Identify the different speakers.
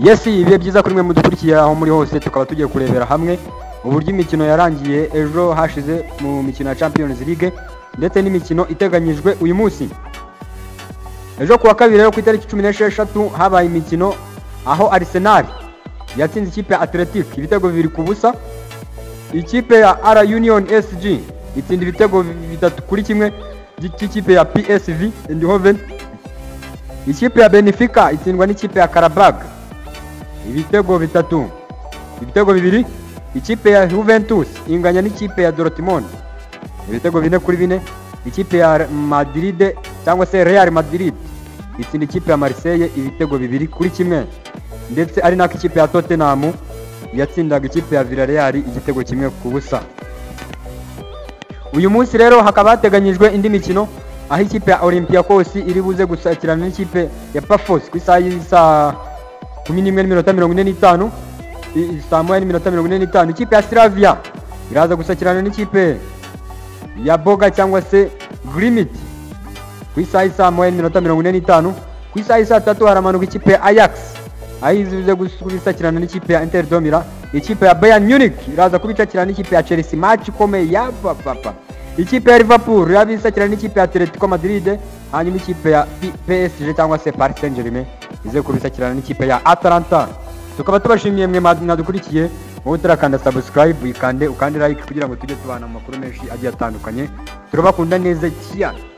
Speaker 1: Yes, ibihe byiza kuri mwe mudukurikiye aho muri hose, tukaba tugiye kurebera hamwe uburyo imikino yarangiye ejo hashize mu mikino ya Champions League ndetse n'imikino iteganyijwe uyu munsi. Ejo kuwa kabiri rero ku itariki 16 habaye imikino aho Arsenal yatsinze ikipe ya Athletic ibitego 2-0. Ikipe ya R Union SG itsinda ibitego 3-1 by'ikipe ya PSV Eindhoven. Ikipe ya Benfica itsindwa n'ikipe ya Karabag ibitego 2. Ikipe ya Juventus inganya n'ikipe ya Dortmund ibitego 4-4. Ikipe ya Madrid cyangwa se Real Madrid itsinda ikipe ya Marseille ibitego 2-1, ndetse ari nako ikipe ya Tottenham yatsindaga ikipe ya Villarreal igitego 1-0. Uyu munsi rero hakaba hateganyijwe indi mikino aho ikipe ya Olympiacos iri buze gusakirana n'ikipe ya Pafos ku isaha y'isa 11:45 saa 1:45. Ikipe ya Slavia iraza gusakirana n'ikipe ya Boga cyangwa se Grimit ku isaha y'isa 1:45. Ku isaha y'isa 3 haramanuka ikipe ya Ajax ayizuze gusakirana n'ikipe ya Inter de Milan. Ikipe ya Bayern Munich iraza kubicakirana n'ikipe ya Chelsea, match ikomeye ya papa. Ikipe ya Liverpool irabisakirana n'ikipe ya Atletico Madrid, hanyuma ikipe ya PSG cyangwa se Paris Saint-Germain ize kubisakirana n'ikipe ya Atalanta. Tukaba tubashimiye mwe mwadukurikiye, wowe utarakanda subscribe ukande like kugira ngo tujye tubana mu makuru menshi agiye atandukanye. Turabakunda neza cyane.